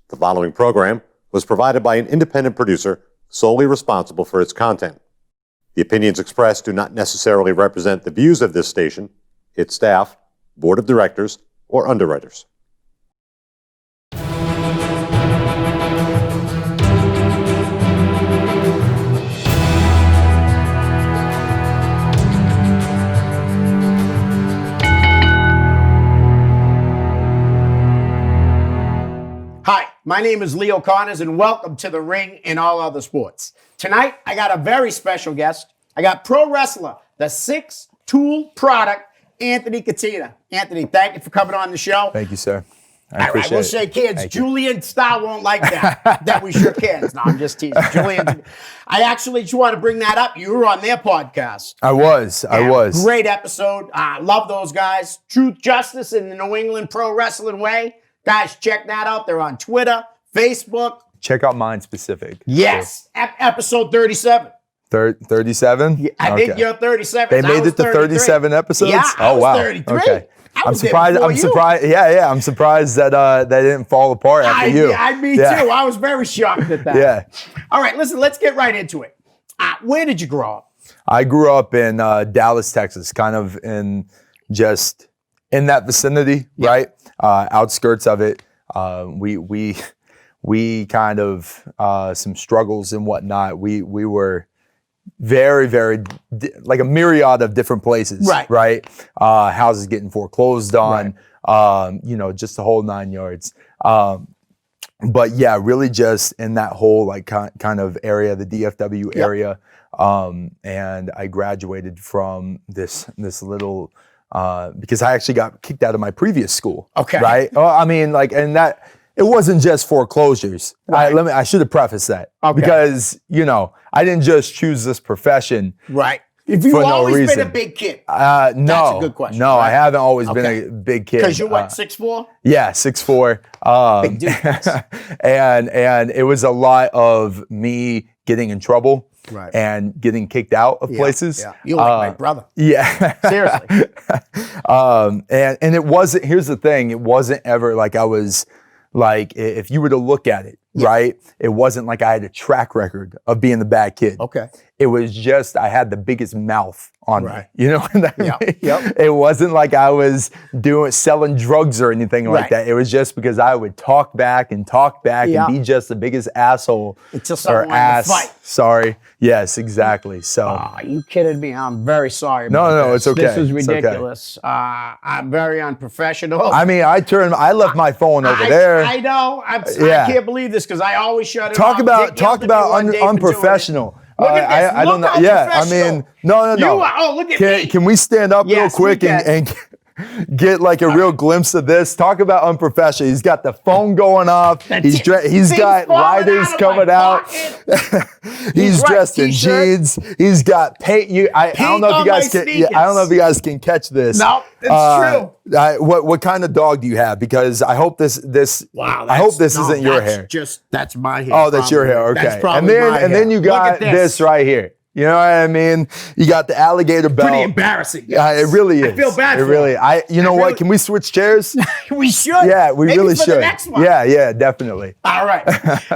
The following program was provided by an independent producer solely responsible for its content. The opinions expressed do not necessarily represent the views of this station, its staff, board of directors, or underwriters. Hi, my name is Leo Connors, and welcome to The Ring and All Other Sports. Tonight, I got a very special guest. I got pro wrestler, the six-tool product, Anthony Catena. Anthony, thank you for coming on the show. Thank you, sir. All right, we'll shake hands. Julian Starr won't like that we shook hands. No, I'm just teasing. Julian, I actually just want to bring that up. You were on their podcast. I was. Great episode. Love those guys. Truth, Justice, in the New England Pro Wrestling Way. Guys, check that out. They're on Twitter, Facebook. Check out Mind Specific. Yes, episode 37. 37? Yeah, I think you're 37. They made it to 37 episodes? Yeah, I was wow. 33. Okay. I'm surprised. Yeah. I'm surprised that they didn't fall apart after you. Me too. I was very shocked at that. Yeah. All right, listen, let's get right into it. Where did you grow up? I grew up in Dallas, Texas, kind of in that vicinity, right? Outskirts of it. We kind of some struggles and whatnot. We were very, very like a myriad of different places, right? Houses getting foreclosed on, just the whole 9 yards. But yeah, really just in that whole like kind of area, the DFW area. And I graduated from this little. Because I actually got kicked out of my previous school. Okay. Right? Well, I mean, and that it wasn't just foreclosures. Right. I should have prefaced that. Okay. Because, I didn't just choose this profession. Right. If you've always been a big kid. No. That's a good question. No, right? I haven't always been a big kid. Because you're what, 6'4"? Yeah, 6'4". Big dude. and it was a lot of me getting in trouble. Right. And getting kicked out of places. Yeah. You're like my brother. Yeah. Seriously. And it wasn't, here's the thing, it wasn't ever like I was like, if you were to look at it, right? It wasn't like I had a track record of being the bad kid. Okay. It was just, I had the biggest mouth on me. You know what I mean? Yep. It wasn't like I was selling drugs or anything like that. It was just because I would talk back and be just the biggest asshole. Until someone wanted to fight. Sorry. Yes, exactly. So. Are you kidding me? I'm very sorry. No, it's okay. This is ridiculous. Okay. I'm very unprofessional. I mean, I left my phone over there. I know. I can't believe this because I always shut it off. Talk about unprofessional. Look at this. I don't know. Yeah, I mean, no. Look at me. Can we stand up real quick and get like a real glimpse of this? Talk about unprofessional. He's got the phone going off. He's got lighters coming out. He's dressed in jeans. He's got paint. I don't know if you guys can. I don't know if you guys can catch this. No, it's true. What kind of dog do you have? Because I hope this. Wow. I hope this isn't your hair. That's my hair. Oh, that's your hair. Okay. That's probably my hair. And then you got this right here. You know what I mean? You got the alligator belt. Pretty embarrassing. Yeah, it really is. I feel bad for it. You know what? Can we switch chairs? We should. Yeah, we Maybe really for should. The next one. Yeah, definitely. All right.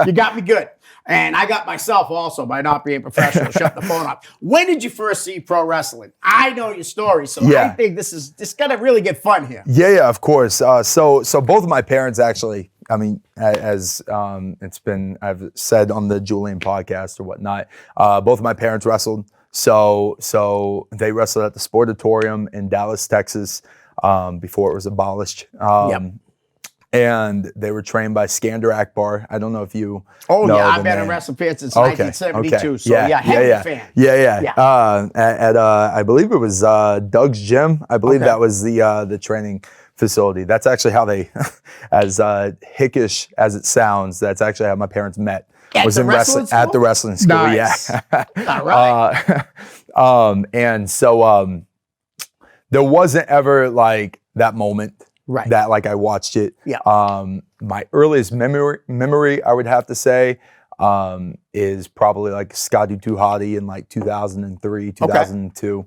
You got me good. And I got myself also by not being professional. Shut the phone off. When did you first see pro wrestling? I know your story, so I think this is gonna really get fun here. Yeah, of course. So both of my parents actually. I mean, as I've said on the Julian podcast or whatnot, both of my parents wrestled. So they wrestled at the Sportatorium in Dallas, Texas, before it was abolished. And they were trained by Skander Akbar. I don't know if you know I've been a wrestling fan since 1972. So heavy fan. Yeah. At I believe it was Doug's Gym. I believe that was the training facility. That's actually how they, as hickish as it sounds, that's actually how my parents met. At the wrestling school. Nice. Yeah. All right. And so there wasn't ever like that moment that like I watched it. Yeah. My earliest memory, I would have to say, is probably like Scotty Tuhati in like 2003, 2002.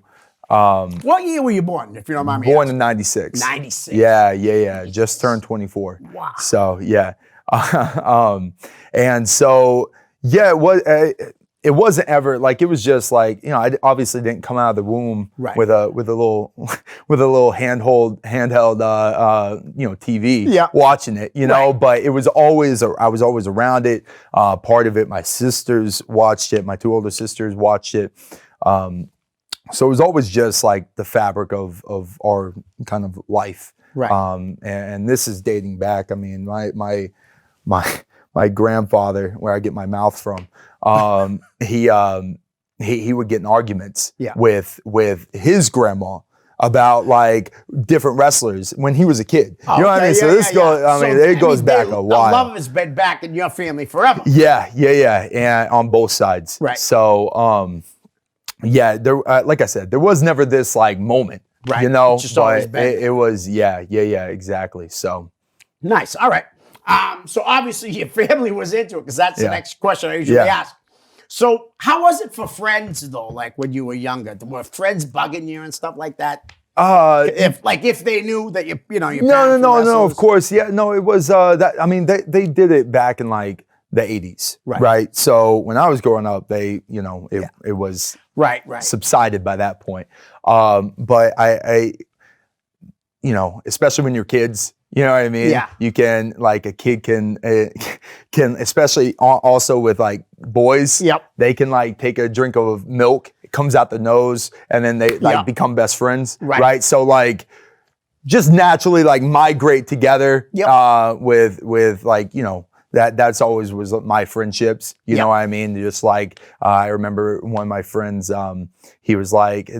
What year were you born, if you don't mind me asking? Born in 96. 96. Yeah. Just turned 24. Wow. So, yeah. And so, yeah, it wasn't ever like, it was just like, I obviously didn't come out of the womb with a little handheld TV watching it, but it was always, I was always around it. Part of it, my sisters watched it. My two older sisters watched it. So it was always just like the fabric of our kind of life. Right. And this is dating back. I mean, my grandfather, where I get my mouth from, he would get in arguments with his grandma about like different wrestlers when he was a kid. You know what I mean? So this goes, it goes back a while. The love has been back in your family forever. Yeah, and on both sides. Right. So, there, like I said, there was never this like moment, right? It's just always been. It was, exactly. So nice. All right. So obviously your family was into it because that's the next question I usually ask. So how was it for friends though? Like when you were younger, were friends bugging you and stuff like that? If they knew that your parents no, of course, it was that. I mean, they did it back in like the 80s, right? So when I was growing up, it was subsided by that point. But I especially when you're kids. You know what I mean? Yeah. You can, like, a kid can especially also with like boys. Yep. They can like take a drink of milk, it comes out the nose, and then they like become best friends. Right. So like, just naturally like migrate together. With like that's always was my friendships. You know what I mean? Just like I remember one of my friends. He was like,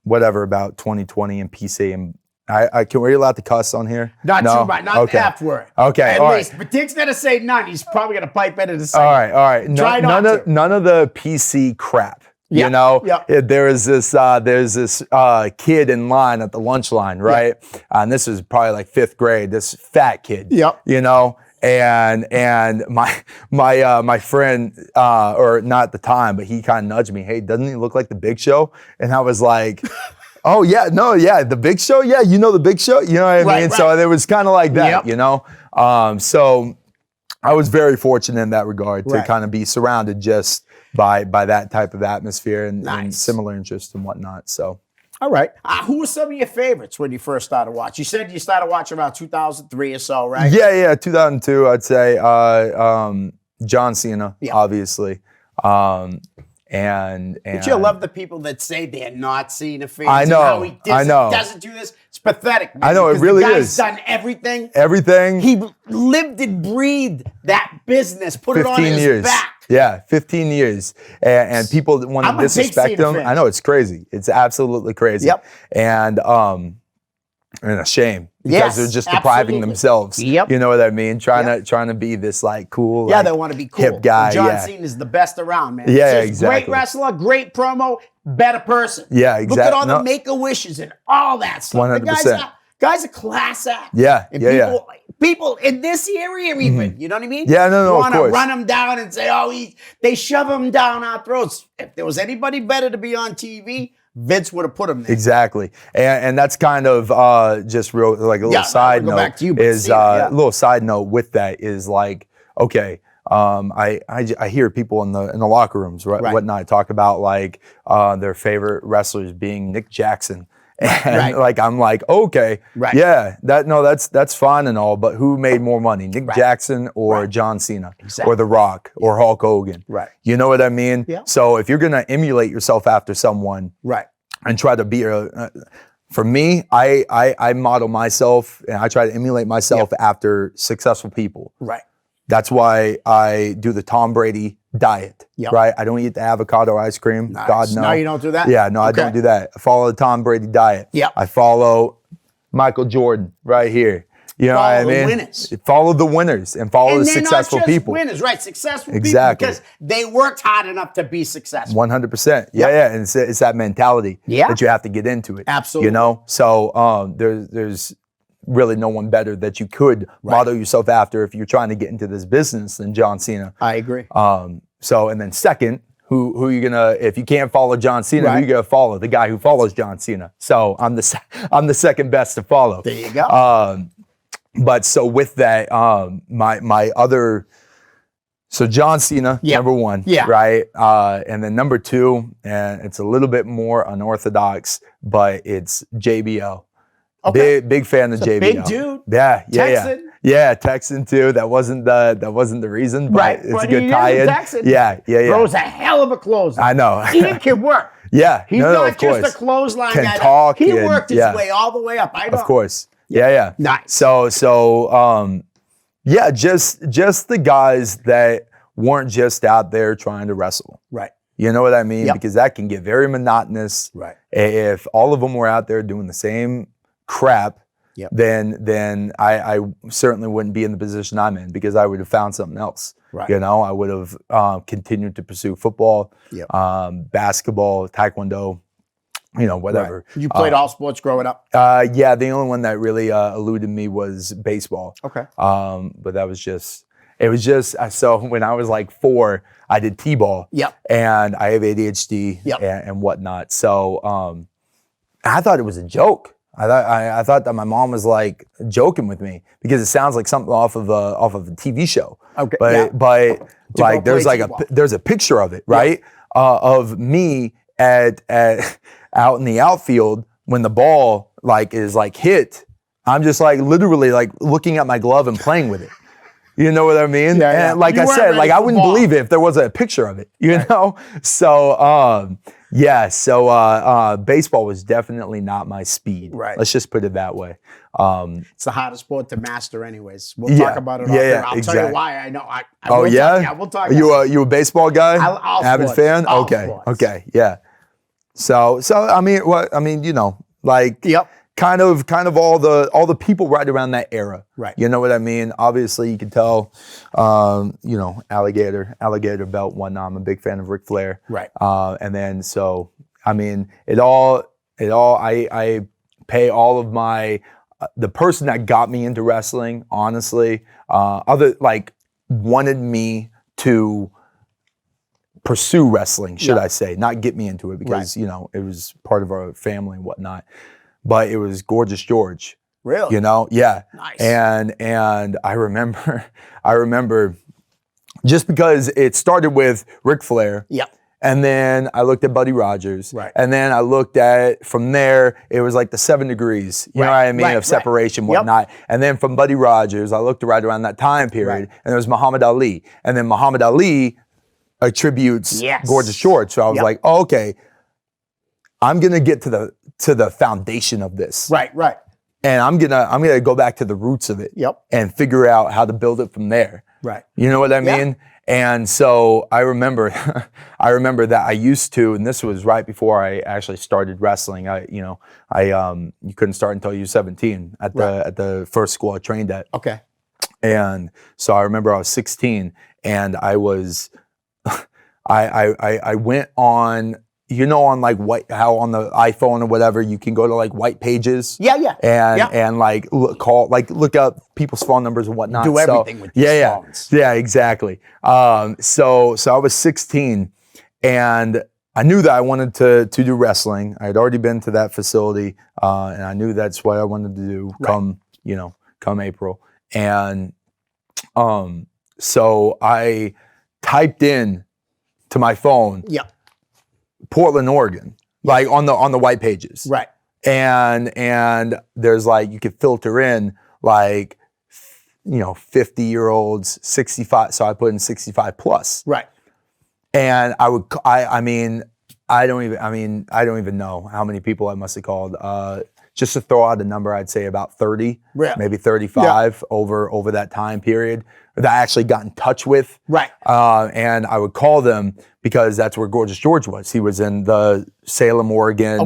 whatever about 2020 and PC and. Were you allowed to cuss on here? Not too much, not the F word. Okay, at least. But Dick's gonna say none. He's probably gonna pipe into the same. All right. None of the PC crap. There's this kid in line at the lunch line, right? And this is probably like 5th grade. This fat kid. And my friend, or not at the time, but he kind of nudged me. Hey, doesn't he look like the Big Show? And I was like. Oh the Big Show, the Big Show, you know what I mean? Right. So it was kind of like that, So I was very fortunate in that regard to kind of be surrounded just by that type of atmosphere and similar interests and whatnot. So, all right, who were some of your favorites when you first started watching? You said you started watching around 2003 or so, right? Yeah, 2002, I'd say. John Cena, obviously. And But you love the people that say they're not Cena fans. I know. And how he doesn't do this. It's pathetic. Man, I know, it really the guy's is. done everything. Everything. He lived and breathed that business, put it on his back. Yeah, 15 years. And people that want to disrespect him. I know, it's crazy. It's absolutely crazy. And a shame because they're just depriving themselves. You know what I mean? Trying to be this like cool, they want to be cool. Hip guy. John Cena is the best around, man. Exactly. Great wrestler, great promo, better person. Yeah, exactly. Look at all the Make-A-Wishes and all that stuff. 100%. The guy's a class act. And people in this area even, you know what I mean? Yeah, no, of course. You want to run him down and say, they shove him down our throats. If there was anybody better to be on TV, Vince would have put him there. Exactly. And that's kind of just real, like a little side note. Back to you, a little side note with that is like, okay, I hear people in the locker rooms, whatnot, talk about like their favorite wrestlers being Nick Jackson. And like I'm like, okay, that's fine and all, but who made more money, Nick Jackson or John Cena or The Rock or Hulk Hogan? You know what I mean? So if you're gonna emulate yourself after someone, and try to be for me, I model myself and I try to emulate myself after successful people. That's why I do the Tom Brady diet, right? I don't eat the avocado ice cream. God, no. No, you don't do that? Yeah, no, I don't do that. I follow the Tom Brady diet. I follow Michael Jordan right here. You know what I mean? Winners. Follow the winners and follow the successful people. Winners, right? Successful people because they worked hard enough to be successful. 100%. Yeah. And it's that mentality that you have to get into it. Absolutely. So there's really no one better that you could model yourself after if you're trying to get into this business than John Cena. I agree. So and then second, who you gonna, if you can't follow John Cena, who you gonna follow? The guy who follows John Cena. So I'm the second best to follow. There you go. but so with that, my other, so John Cena, number one, right? And then number two, and it's a little bit more unorthodox, but it's JBL. Okay. Big fan of JBL. Big dude. Yeah, Texan too. That wasn't the reason, but it's a good tie-in. Yeah. Throws a hell of a clothesline. I know. He can work. Yeah. He's not just a clothesline guy. Talk. He worked his way all the way up. I know. Of course. Yeah. Nice. So just the guys that weren't just out there trying to wrestle. Right. You know what I mean? Because that can get very monotonous. Right. If all of them were out there doing the same crap, then I certainly wouldn't be in the position I'm in, because I would have found something else. Right. You know, I would have continued to pursue football, basketball, taekwondo, whatever. Right. You played all sports growing up? Yeah, the only one that really eluded me was baseball. Okay. But it was just, so when I was like 4, I did T-ball. And I have ADHD and whatnot. So I thought it was a joke. I thought that my mom was like joking with me, because it sounds like something off of a TV show. Okay. But like there's a picture of it, right? Of me at out in the outfield when the ball is hit. I'm just literally looking at my glove and playing with it. You know what I mean? And like I said, I wouldn't believe it if there wasn't a picture of it, you know? So, baseball was definitely not my speed. Right. Let's just put it that way. It's the hardest sport to master anyways. We'll talk about it. I'll tell you why. I know. We'll talk. You a baseball guy? Avid fan? Okay. Yeah. So I mean, kind of all the people right around that era. Right. You know what I mean? Obviously, you can tell, alligator belt, whatnot. I'm a big fan of Ric Flair. Right. And then, so, I mean, I pay all of my, the person that got me into wrestling, honestly, wanted me to pursue wrestling, should I say, not get me into it, because, it was part of our family and whatnot. But it was Gorgeous George. Really? Yeah. Nice. And I remember just because it started with Ric Flair. Yep. And then I looked at Buddy Rogers. Right. And then I looked at, from there, it was like the 7 degrees, you know what I mean, of separation, whatnot. And then from Buddy Rogers, I looked right around that time period, and there was Muhammad Ali. And then Muhammad Ali attributes Gorgeous George. So I was like, oh, okay, I'm gonna get to the foundation of this. Right. And I'm gonna go back to the roots of it. And figure out how to build it from there. Right. You know what I mean? And so I remember that I used to, and this was right before I actually started wrestling. You couldn't start until you were 17 at the first school I trained at. Okay. And so I remember I was 16, and I was I went on, on how on the iPhone or whatever, you can go to white pages. And look up people's phone numbers and whatnot. Do everything with these phones. Yeah, exactly. So I was 16, and I knew that I wanted to do wrestling. I had already been to that facility, and I knew that's what I wanted to do come April. And so I typed in to my phone, Portland, Oregon, on the white pages. Right. And there's you could filter in 50-year-olds, 65. So I put in 65 plus. Right. And I don't even know how many people I must have called. Just to throw out a number, I'd say about 30, maybe 35 over that time period that I actually got in touch with. Right. And I would call them because that's where Gorgeous George was. He was in the Salem, Oregon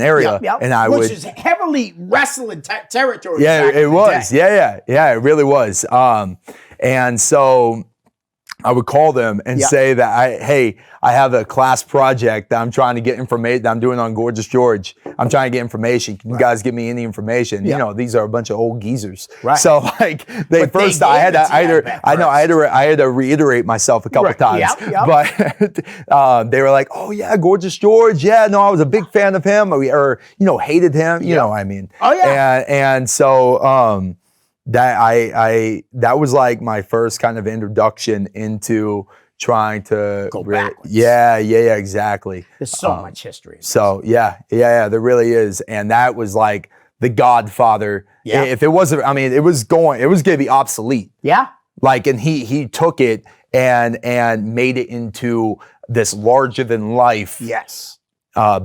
area. And Which is heavily wrestling territory. Yeah, it was. Yeah, it really was. And so I would call them and say that I have a class project that I'm trying to get information that I'm doing on Gorgeous George. I'm trying to get information. Can you guys give me any information? These are a bunch of old geezers. Right. So I had to reiterate myself a couple times. But they were like, oh yeah, Gorgeous George. Yeah, no, I was a big fan of him or hated him. You know what I mean? Oh yeah. And so that was like my first kind of introduction into trying to Go backwards. Yeah, exactly. There's so much history. So yeah, there really is, and that was like the Godfather. Yeah. If it wasn't, I mean, it was going to be obsolete. Yeah. Like, and he took it and made it into this larger than life Yes.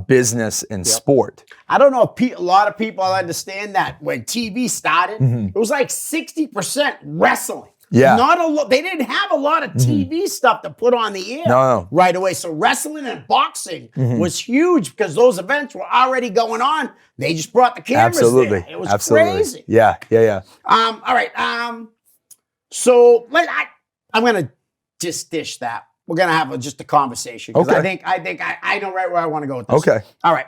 business and sport. I don't know if a lot of people understand that when TV started, it was like 60% wrestling. Yeah. Not a lot. They didn't have a lot of TV stuff to put on the air No. right away. So wrestling and boxing was huge because those events were already going on. They just brought the cameras Absolutely. there. It was Absolutely. crazy. Yeah. All right. So I'm gonna just dish that. We're gonna have just a conversation because Okay. I know right where I want to go with this. Okay. All right.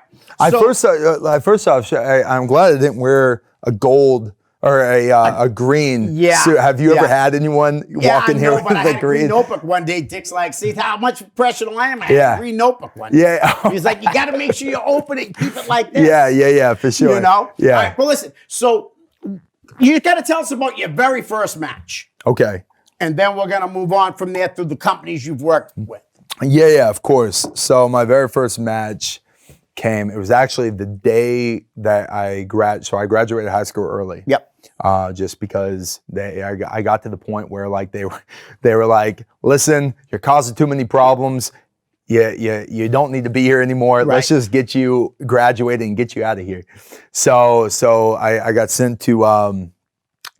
First off, I'm glad I didn't wear a gold or a green suit. Have you ever had anyone walk in here with but I had a a green? green notebook one day. Dick's like, see how much professional I am. I had Yeah. a green notebook one day. Yeah. He's like, you got to make sure you open it and keep it like this. Yeah, for sure. You know? Yeah. All right, but listen, so you got to tell us about your very first match. Okay. And then we're going to move on from there through the companies you've worked with. Yeah, of course. So my very first match it was actually the day that I graduated high school early. Yep. Just because I got to the point where like they were like, listen, you're causing too many problems. You don't need to be here anymore. Right. Let's just get you graduated and get you out of here. So I got sent to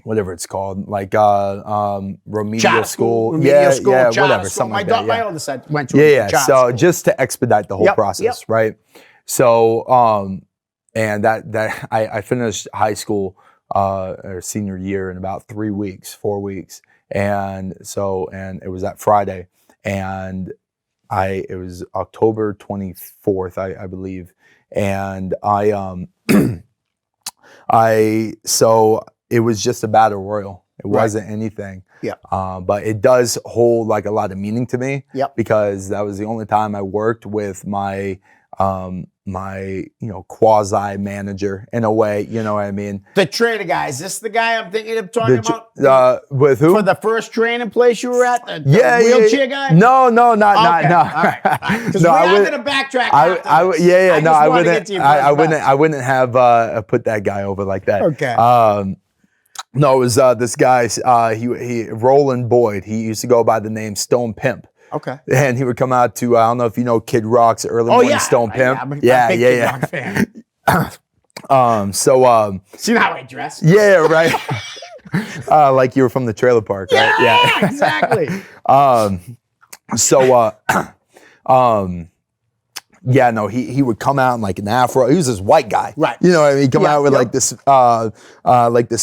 whatever it's called, like remedial Charter school. remedial school, charter whatever, school. something like that. My oldest son went to Yeah. charter So school. just to expedite the whole process, right? So and that I finished high school or senior year in about 4 weeks. And it was that Friday, and it was October 24th, I believe. And so it was just a battle royal. It wasn't anything. Yeah. But it does hold like a lot of meaning to me. Yep. Because that was the only time I worked with my quasi manager in a way, you know what I mean? The trainer guy, is this the guy I'm thinking of talking about? With who? For the first training place you were at? The wheelchair guy? No, not. Okay. All right. Because we are going to backtrack. I wouldn't have put that guy over like that. Okay. No, it was this guy, he Roland Boyd. He used to go by the name Stone Pimp. Okay. And he would come out to, I don't know if you know Kid Rock's Early Morning Stone Pimp. I'm a big Kid Rock fan. See how I dress? Yeah, right. Like you were from the trailer park, right? Yeah, exactly. He would come out in like an afro. He was this white guy, right? You know what I mean? Come out with like this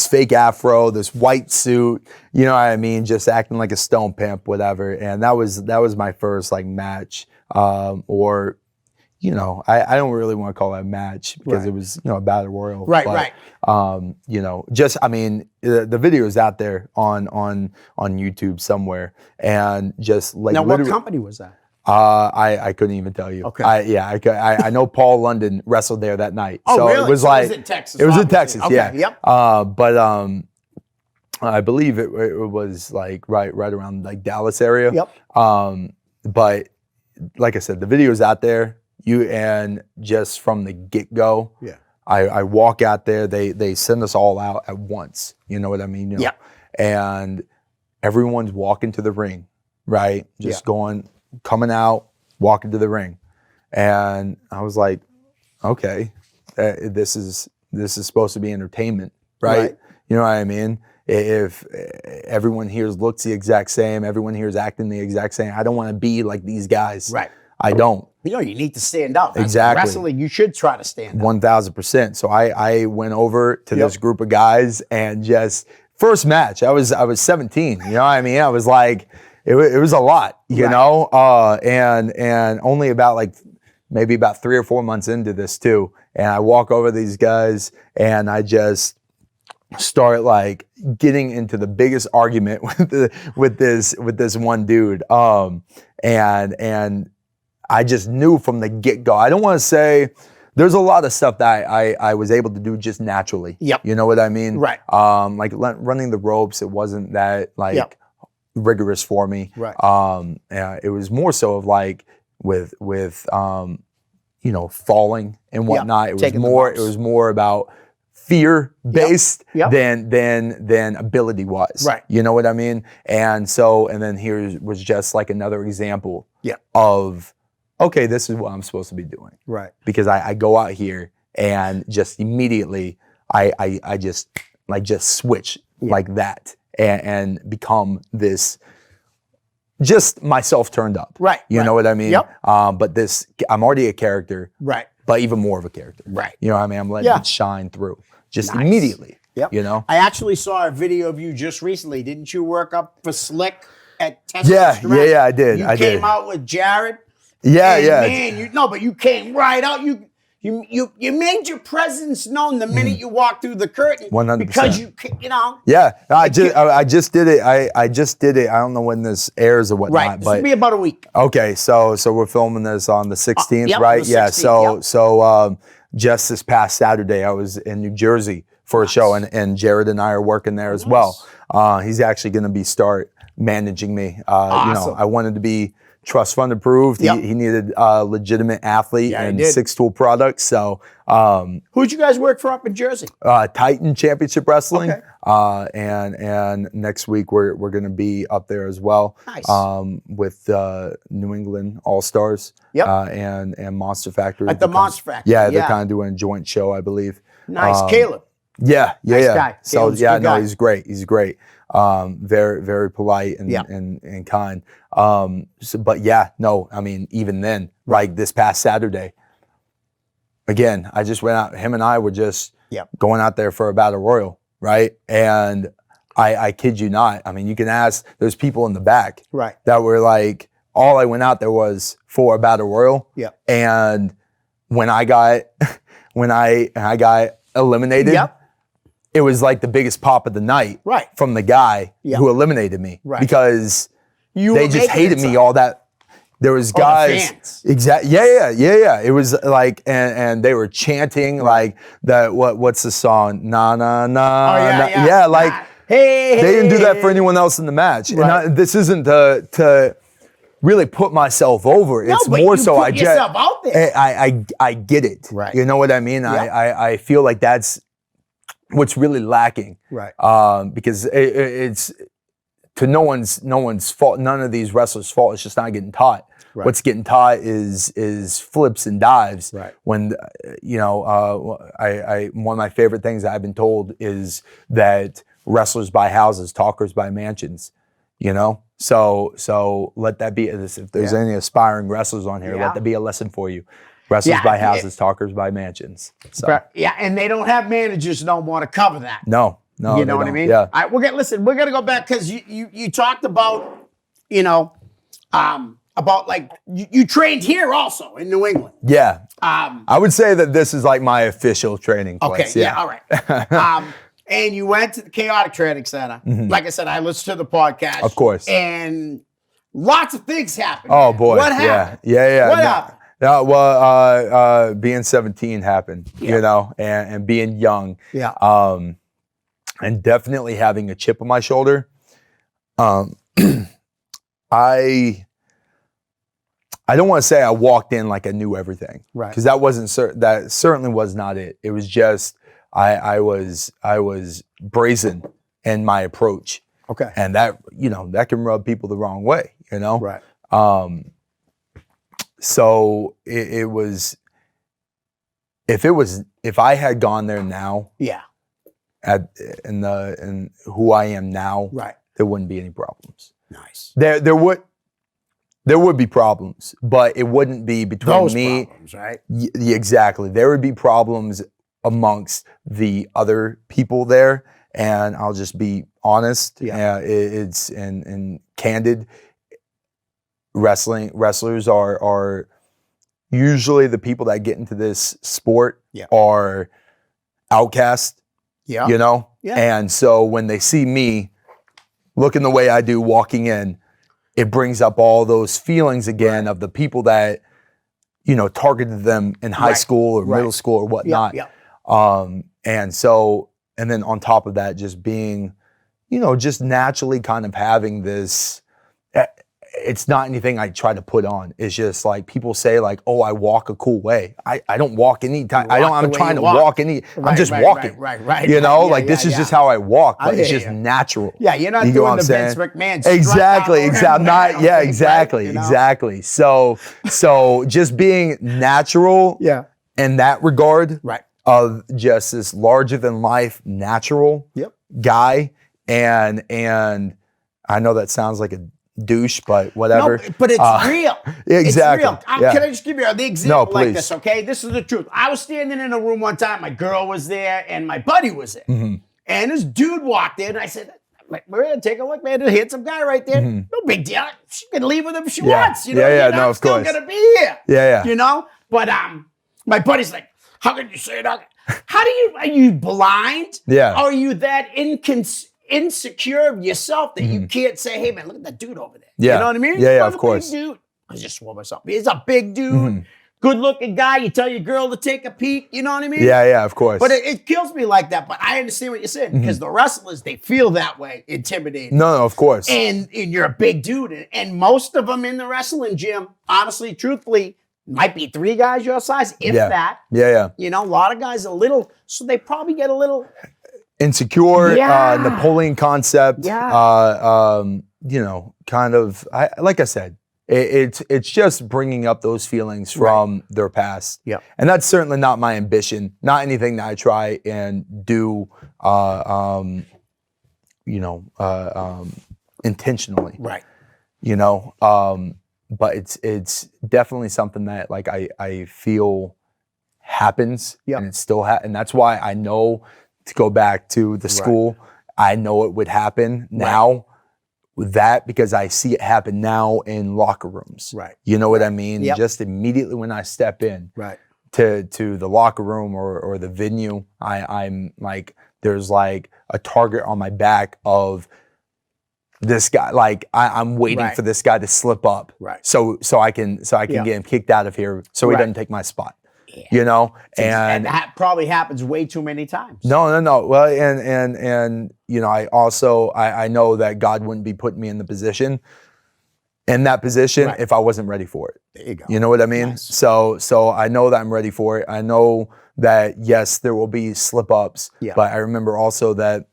fake afro, this white suit. You know what I mean? Just acting like a Stone Pimp, whatever. And that was my first like match, or you know, I don't really want to call it a match because it was a battle royal, right? Just I mean, the video is out there on YouTube somewhere, and just like now, what company was that? I couldn't even tell you. Okay. I know Paul London wrestled there that night. Oh, so really? it was so like it was in Texas. It was in obviously. Texas. Okay. Yeah. Yep. But I believe it was like right around like Dallas area. Yep. But like I said, the video's out there. And just from the get-go, I walk out there. They send us all out at once. You know what I mean? Yeah. And everyone's walking to the ring, right? Just coming out, walking to the ring. And I was like, okay, this is supposed to be entertainment, right? You know what I mean? If everyone here looks the exact same, everyone here is acting the exact same, I don't want to be like these guys. Right. I don't. You need to stand out. That's Exactly. Wrestling, you should try to stand out. 1000%. So I went over to this group of guys and just first match. I was 17. You know what I mean? I was like, it was a lot, you know, and only about maybe about 3 or 4 months into this too. And I walk over to these guys and I just start like getting into the biggest argument with this one dude. And I just knew from the get-go. I don't want to say there's a lot of stuff that I was able to do just naturally. Yep. You know what I mean? Right. Like running the ropes, it wasn't that like Yep. rigorous for me. Right. It was more so of like with you know, falling and whatnot. It Taking the was bumps. more about fear based Yep. than ability wise. Right. You know what I mean? And then here was just like another example Yep. of, okay, this is what I'm supposed to be doing. Right. Because I go out here and just immediately I just switch like that and become this, just myself turned up. Right. You know what I mean? Yep. But I'm already a character, Right. but even more of a character. Right. You know what I mean? I'm letting Yeah. it shine through just Nice. immediately. Yep. You know? I actually saw a video of you just recently. Didn't you work up for Slick at Tesla? Yeah, I did. You I came did. out with Jared. Yeah, and yeah. Man, but you came right out. You made your presence known the minute you walked through the curtain. 100%. Because you know. Yeah, I just did it. I just did it. I don't know when this airs or whatnot, Right. This will but be about a week. okay. So we're filming this on the 16th, yep, right? the Yeah. 16th, So just this past Saturday, I was in New Jersey for a show, and Jared and I are working there as well. He's actually going to start managing me. Awesome. You know, I wanted to be trust fund approved. Yep. He needed a legitimate athlete Yeah, he and did. 6 tool products. So Who'd you guys work for up in Jersey? Titan Championship Wrestling. Okay. And next week we're going to be up there as well. Nice. With New England All Stars. Yep. And Monster Factory. At the They're Monster Factory. Yeah, they're kind of doing a joint show, I believe. Nice. Caleb. Yeah. Nice guy. So Caleb's a good guy. he's great. He's great. Very, very polite and Yeah. and kind. But yeah, no, I mean, even then, like this past Saturday, again, I just went out. Him and I were just going out there for a battle royal, right? And I kid you not. I mean, you can ask. There's people in the back, Right. that were like, all I went out there was for a battle royal. Yeah. And when I got got eliminated. Yep. It was like the biggest pop of the night, Right. from the guy Yeah. who eliminated me, Right. because You they were just making hated it me so. all that. There was the guys, fans. exactly, yeah. It was like, and they were chanting like that. What's the song? Na na na. Oh, yeah, na. yeah. Like Hey. they didn't do that for anyone else in the match. Right. And this isn't to really put myself over. It's but more you so put I just yourself out there. I get it. Right. You know what I mean? I feel like that's what's really lacking. Right. Because it's to no one's fault. None of these wrestlers' fault. It's just not getting taught. Right. What's getting taught is flips and dives. Right. When I one of my favorite things that I've been told is that wrestlers buy houses, talkers buy mansions. You know, so let that be. If there's any aspiring wrestlers on here, Yeah. let that be a lesson for you. Wrestlers Yeah, buy houses, talkers buy mansions. So Yeah, and they don't have managers no more to cover that. no, You know they what I don't. mean? Yeah. All right, we're gonna go back because you talked about, about like you trained here also in New England. Yeah. Um, I would say that this is like my official training okay, place. yeah, all right. And you went to the Chaotic Training Center. Like I said, I listened to the podcast. Mm-hmm. Of course. And lots of things happened. Oh boy. What happened? Yeah. What No, happened? no, well, being 17 happened, Yeah. you know, and being young, Yeah. and definitely having a chip on my shoulder. I don't want to say I walked in like I knew everything, Right. because that certainly was not it. It was just I was brazen in my approach, Okay. and that that can rub people the wrong way, you know. Right. So it was, if I had gone there now Yeah. in who I am now, Right. there wouldn't be any problems. Nice. There would be problems, but it wouldn't be between Those me. problems, right? Exactly. There would be problems amongst the other people there, and I'll just be honest. Yeah. It's and candid. Wrestlers are usually the people that get into this sport are outcast, Yeah. you know? Yeah. And so when they see me looking the way I do walking in, it brings up all those feelings again of the people that, targeted them in high school or middle school or whatnot. Yeah. And then on top of that, just being, just naturally kind of having this, it's not anything I try to put on. It's just like people say like, oh, I walk a cool way. I don't walk any time. I'm trying to walk any, I'm just walking. Right. This is just how I walk, but it's just natural. Yeah, you're not doing the Vince McMahon. Exactly. Exactly. So just being natural in that regard of just this larger than life natural guy. And I know that sounds like a douche, but whatever. No, but it's real. Exactly. It's real. Can I just give you the example like please. this, okay? This is the truth. I was standing in a room one time, my girl was there, and my buddy was there. Mm-hmm. And this dude walked in, and I said, Maria, take a look, man. There's a handsome guy right there. No big deal. She can leave with him if she wants. I'm still going to be here. Yeah. But my buddy's like, how can you say that? Are you blind? Yeah. Are you that insecure of yourself that you can't say, hey, man, look at that dude over there. Yeah. You know what I mean? Yeah, of course. Big dude. I just swore myself. He's a big dude, good looking guy. You tell your girl to take a peek. You know what I mean? Yeah, of course. But it kills me like that. But I understand what you're saying because the wrestlers, they feel that way, intimidated. No, of course. And you're a big dude. And most of them in the wrestling gym, honestly, truthfully, might be 3 guys your size, if that. Yeah. A lot of guys are little, so they probably get a little insecure, Napoleon concept. Kind of. Like I said, it's just bringing up those feelings from their past. Yeah, and that's certainly not my ambition. Not anything that I try and do. Intentionally. Right. But it's definitely something that like I feel happens, and it's still and that's why I know. To go back to the school, I know it would happen now with that because I see it happen now in locker rooms. Right. You know what I mean? Yep. Just immediately when I step in to the locker room or the venue, I'm like, there's like a target on my back of this guy. Like I'm waiting for this guy to slip up. Right. So I can get him kicked out of here so he doesn't take my spot. Yeah. And that probably happens way too many times. No. Well, and I also I know that God wouldn't be putting me in that position if I wasn't ready for it. There you go. You know what I mean? Nice. So I know that I'm ready for it. I know that yes, there will be slip ups. Yeah. But I remember also that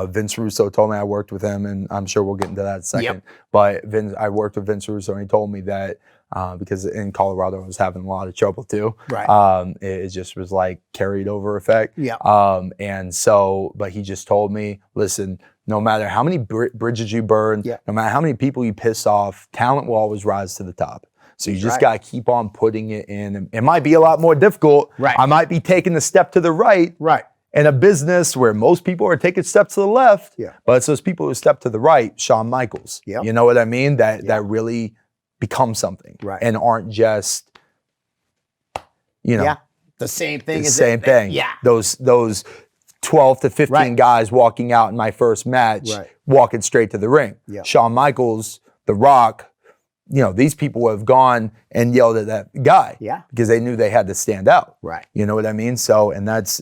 Vince Russo told me I worked with him, and I'm sure we'll get into that in a second. Yep. But I worked with Vince Russo, and he told me that. Because in Colorado I was having a lot of trouble too. Right. It just was like carried over effect. Yeah. But he just told me, listen, no matter how many bridges you burn, no matter how many people you piss off, talent will always rise to the top. So you just got to keep on putting it in. It might be a lot more difficult. Right. I might be taking a step to the right. Right. In a business where most people are taking steps to the left. Yeah. But it's those people who step to the right, Shawn Michaels. Yep. You know what I mean? That really become something and aren't just the same thing. Yeah, those 12 to 15 guys walking out in my first match, walking straight to the ring. Shawn Michaels, The Rock, these people have gone and yelled at that guy because they knew they had to stand out. Right. You know what I mean? So, and that's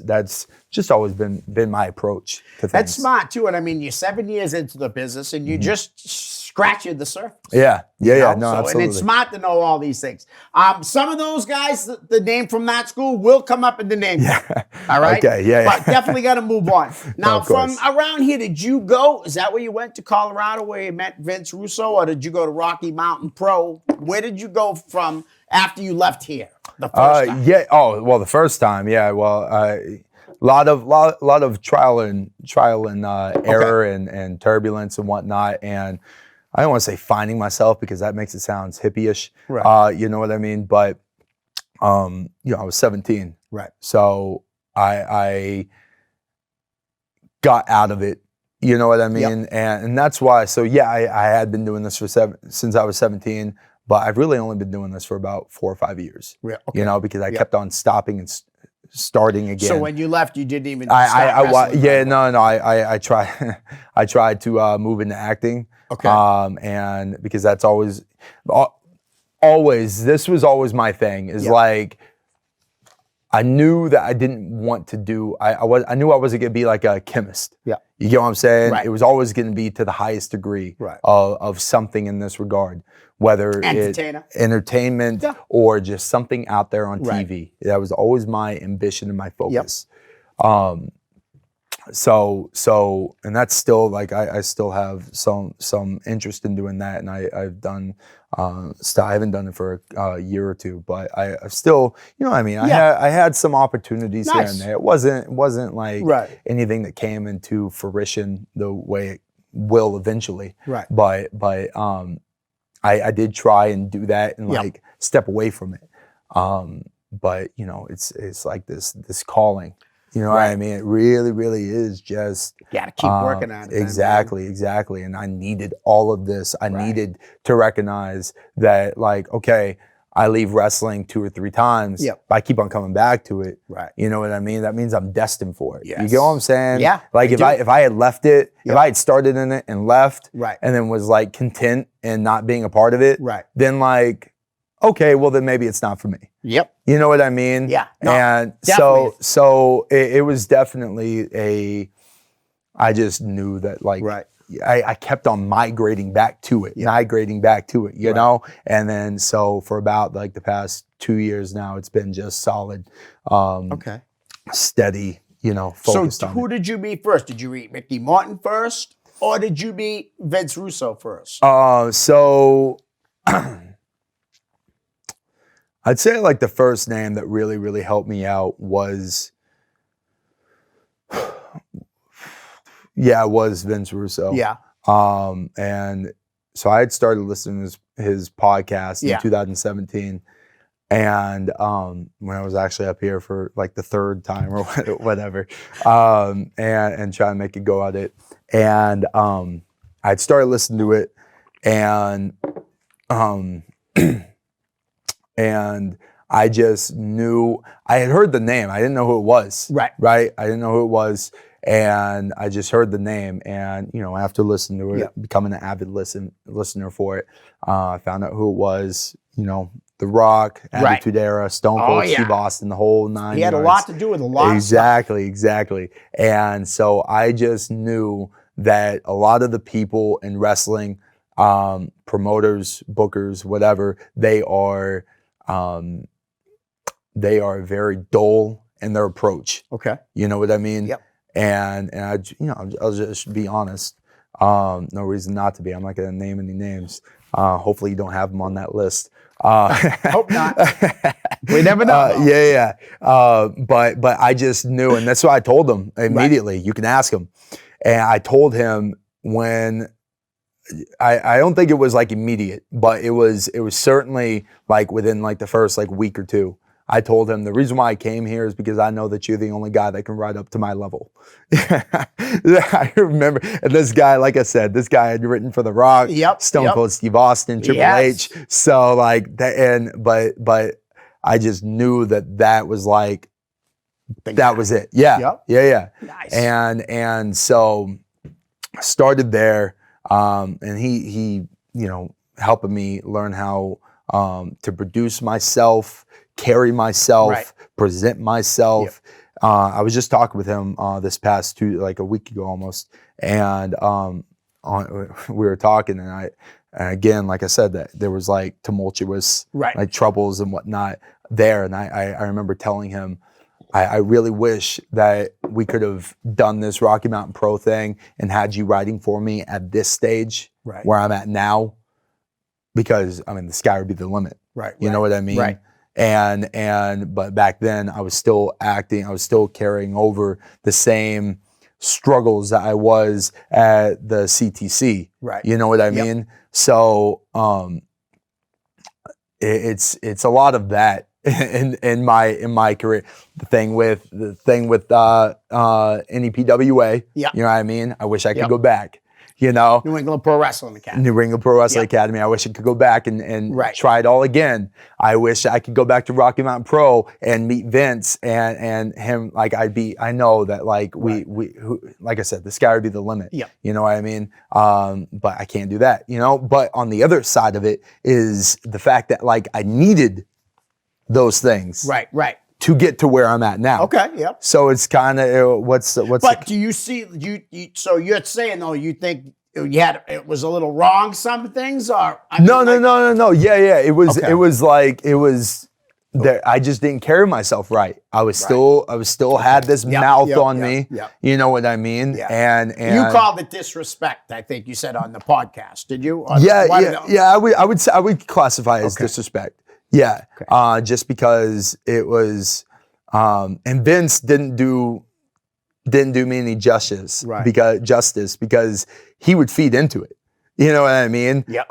just always been my approach to things. That's smart too. And I mean, you're 7 years into the business and you just scratching the surface. Yeah. No, absolutely. And it's smart to know all these things. Some of those guys, the name from that school will come up in the name. Yeah. All right. Okay. Yeah. But definitely got to move on. Now, from course. around here, did you go? Is that where you went to Colorado, where you met Vince Russo, or did you go to Rocky Mountain Pro? Where did you go from after you left here? The first time. Yeah. Oh, well, the first time. Yeah. Well, lot of trial and error and turbulence and whatnot. And I don't want to say finding myself because that makes it sound hippie-ish. Right. You know what I mean? But I was 17. Right. So I got out of it. You know what I mean? Yep. And that's why. So yeah, I had been doing this since I was 17, but I've really only been doing this for about 4 or 5 years. Yeah. Okay. Because I kept on stopping and starting again. So when you left, you didn't even. I tried. I tried to move into acting. Okay. And because that's always always, this was always my thing, is Yep. like, I knew that I didn't want to do, I knew I wasn't going to be like a chemist. Yeah. You get what I'm saying? Right. It was always going to be to the highest degree Right. of something in this regard, whether Entertainer. entertainment Yeah. or just something out there on Right. TV. That was always my ambition and my focus. And that's still like, I still have some interest in doing that, and I've done I haven't done it for a year or two, but I've still, you know what I mean? I had some opportunities here and there. It wasn't like Right. anything that came into fruition the way it will eventually. Right. But I did try and do that and like step away from it. But you know, it's like this calling. You know what I mean? It really, really is just Gotta keep working on it. Exactly. And I needed all of this. I needed to recognize that, like, okay, I leave wrestling 2 or 3 times. Yep. But I keep on coming back to it. Right. You know what I mean? That means I'm destined for it. Yes. You get what I'm saying? Yeah, Like if I had left it, if Yep. I had started in it and left, Right. and then was like content and not being a part of it, Right. then like, okay, well then maybe it's not for me. Yep. You know what I mean? Yeah. No, And definitely. so it was definitely I just knew that, like, Right. I kept on migrating back to it, you know? And then so for about like the past 2 years now, it's been just solid, Okay. steady, you know, focused So on who it. did you meet first? Did you meet Mickey Martin first, or did you meet Vince Russo first? So I'd say like the first name that really, really helped me out was Vince Russo. Yeah. And so I had started listening to his podcast in 2017. And when I was actually up here for like the 3rd time or whatever, and trying to make a go at it. And I'd started listening to it, and and I just knew, I had heard the name. I didn't know who it was. Right. Right. I didn't know who it was. And I just heard the name, and you know, after listening to it, becoming an avid listener for it, I found out who it was. You know, The Rock, Attitude Era, Stone Cold Steve Austin, the whole 9 He had a yards. lot to do with a lot of stuff. Exactly. And so I just knew that a lot of the people in wrestling, promoters, bookers, whatever, they are very dull in their approach. Okay. You know what I mean? Yep. And I'll just be honest. No reason not to be. I'm not going to name any names. Hopefully you don't have them on that list. Hope not. We never know. But I just knew, and that's what I told him immediately. Right. You can ask him. And I told him when I don't think it was like immediate, but it was certainly like within like the first like week or two. I told him the reason why I came here is because I know that you're the only guy that can ride up to my level. I remember, and this guy, like I said, this guy had written for The Rock, Stone Cold Steve Austin, Triple H. So like that, but I just knew that was like, that was it. Yeah. Nice. And so I started there, and he, you know, helping me learn how to produce myself, carry myself, present myself. I was just talking with him this past a week ago almost, and we were talking, and again, like I said, that there was like tumultuous like troubles and whatnot there, and I remember telling him, I really wish that we could have done this Rocky Mountain Pro thing and had you writing for me at this stage where I'm at now, because I mean the sky would be the limit. You know what I mean? But back then I was still acting, I was still carrying over the same struggles that I was at the CTC. You know what I mean? So it's a lot of that in my career. The thing with NEPWA, you know what I mean? I wish I could go back. you know. New England Pro Wrestling Academy. New England Pro Wrestling Academy. I wish I could go back and try it all again. I wish I could go back to Rocky Mountain Pro and meet Vince and him. Like I know that like like I said, the sky would be the limit. Yeah. You know what I mean? But I can't do that, you know? But on the other side of it is the fact that like I needed those things. Right. To get to where I'm at now. Okay, yep. So it's kind of what's. But do you see you? So you're saying though you think it was a little wrong some things or No. Yeah. It was there. I just didn't carry myself right. I was still had this mouth on me. Yep. You know what I mean? Yeah. And you called it disrespect. I think you said on the podcast. Did you? Yeah. I would classify it as disrespect. Yeah, just because it was, and Vince didn't do me any justice, because he would feed into it. You know what I mean? Yeah.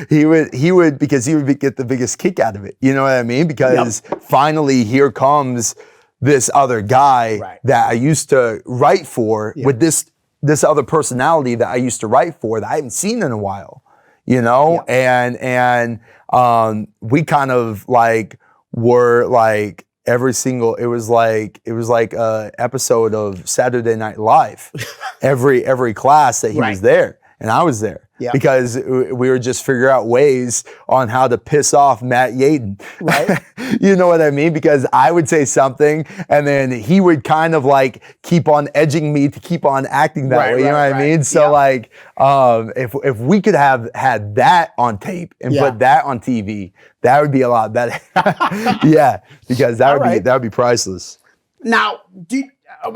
He would because he would get the biggest kick out of it. You know what I mean? Because finally here comes this other guy that I used to write for with this other personality that I used to write for that I haven't seen in a while. You know, and we kind of like were like it was like a episode of Saturday Night Live. every class that he was there and I was there. Yeah. Because we were just figuring out ways on how to piss off Matt Yaden. Right. You know what I mean? Because I would say something and then he would kind of like keep on edging me to keep on acting that way. You know what I mean? So like, if we could have had that on tape and put that on TV, that would be a lot better. Yeah, because that would be priceless. Now,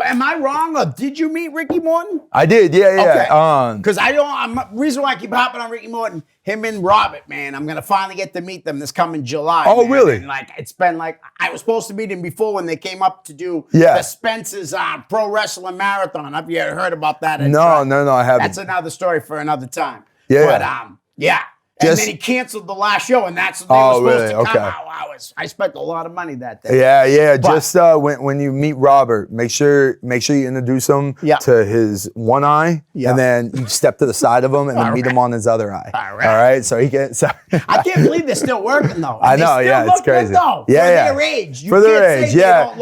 am I wrong or did you meet Ricky Morton? I did, yeah. Because reason why I keep hopping on Ricky Morton, him and Robert, man, I'm gonna finally get to meet them this coming July. Oh, man. really? And like it's been like I was supposed to meet him before when they came up to do the Spence's Pro Wrestling Marathon. Have you heard about that? No, I haven't. That's another story for another time. Yeah. But and then he canceled the last show, and that's when they were supposed to come out. I spent a lot of money that day. Yeah. But, just when you meet Robert, make sure you introduce him to his one eye, and then you step to the side of him and then meet him on his other eye. All right. So he can. So. I can't believe they're still working though. I know. It's crazy. For their age. For their age,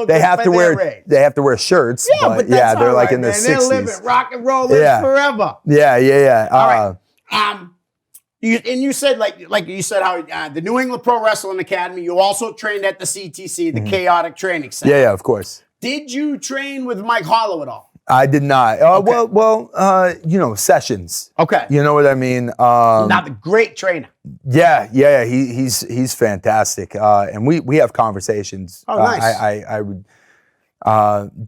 they have to wear shirts. Yeah, but that's they're like right, in their 60s. They're living rock and roll forever. Yeah. All right. You said like you said how the New England Pro Wrestling Academy. You also trained at the CTC, the Chaotic Training Center. Yeah, of course. Did you train with Mike Hollow at all? I did not. Well, sessions. Okay. You know what I mean? Not the great trainer. Yeah. He's fantastic. And we have conversations. Oh, nice. I would.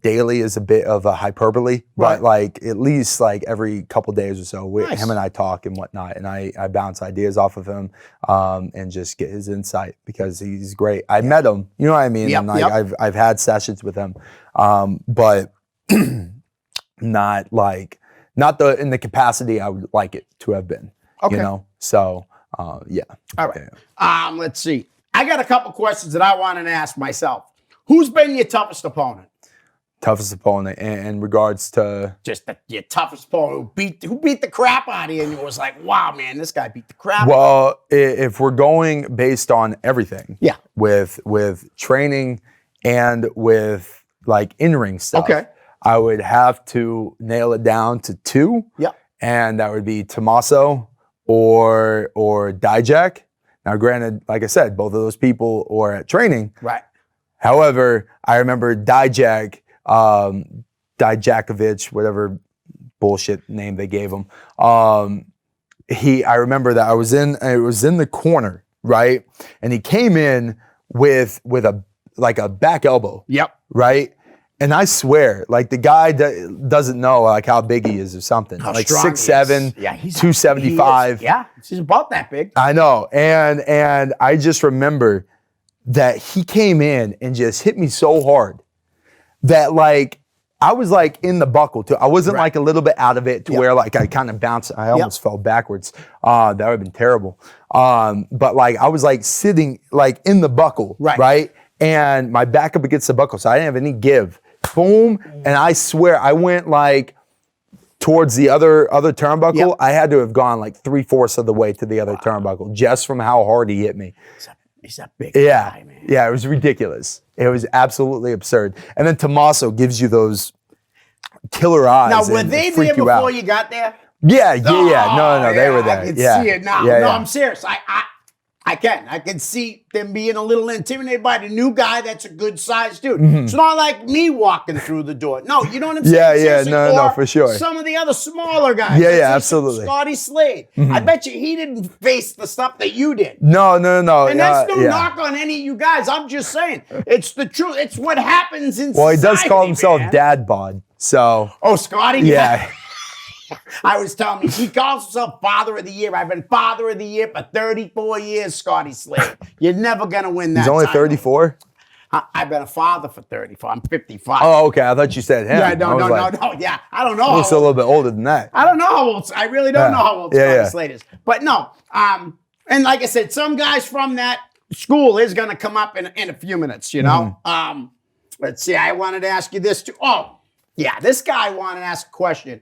Daily is a bit of a hyperbole, but like at least like every couple days or so, him and I talk and whatnot, and I bounce ideas off of him and just get his insight because he's great. I met him, you know what I mean, and like I've had sessions with him, but not in the capacity I would like it to have been. Okay. You know, so yeah. All right. Let's see. I got a couple questions that I wanted to ask myself. Who's been your toughest opponent? Toughest opponent in regards to just your toughest opponent who beat the crap out of you, and it was like, wow, man, this guy beat the crap. Well, if we're going based on everything, with training and with like in-ring stuff, I would have to nail it down to two. Yeah, and that would be Tommaso or Dijak. Now, granted, like I said, both of those people are at training, right? However, I remember Dijakovic, whatever bullshit name they gave him. I remember that it was in the corner, right? And he came in with a back elbow. Yep. Right? And I swear, like the guy doesn't know like how big he is or something. How like strong 6'7", 275. He's about that big. I know. And I just remember that he came in and just hit me so hard that like I was like in the buckle too. I wasn't like a little bit out of it to where like I kind of bounced. I almost fell backwards. That would have been terrible. But like I was like sitting like in the buckle, right? And my back up against the buckle, so I didn't have any give. Boom, and I swear I went like towards the other turnbuckle, Yep. I had to have gone like 3/4 of the way to the other turnbuckle just from how hard he hit me. He's a big Yeah, guy, man. yeah, it was ridiculous. It was absolutely absurd. And then Tommaso gives you those killer eyes. Now, were and they freak there you before out. you got there? Yeah. No, they were there. I can yeah. see it now. Yeah, No, yeah. I'm serious. I can see them being a little intimidated by the new guy that's a good sized dude. It's not like me walking through the door. No, you know what I'm saying? Yeah, Seriously. no, Or for sure. Some of the other smaller guys. Yeah, Let's yeah, say absolutely. Scotty Slade. I bet you he didn't face the stuff that you did. No. And that's no yeah. knock on any of you guys. I'm just saying. It's the truth. It's what happens in Well, he society, does call himself man. Dad Bod. So, Oh, Scotty? yeah. I was telling you, he calls himself Father of the Year. I've been Father of the Year for 34 years, Scotty Slade. You're never going to win that He's only title. 34? I've been a father for 34. I'm 55. Oh, okay. I thought you said him. yeah, I no. was like, Yeah, I don't know I how was a old. little bit older than that. I don't know how old. I really don't Yeah. know how old Yeah, Scotty yeah. Slade is. But no, and like I said, some guys from that school is going to come up in a few minutes, you know? Mm-hmm. Let's see. I wanted to ask you this too. Oh, yeah. This guy wanted to ask a question.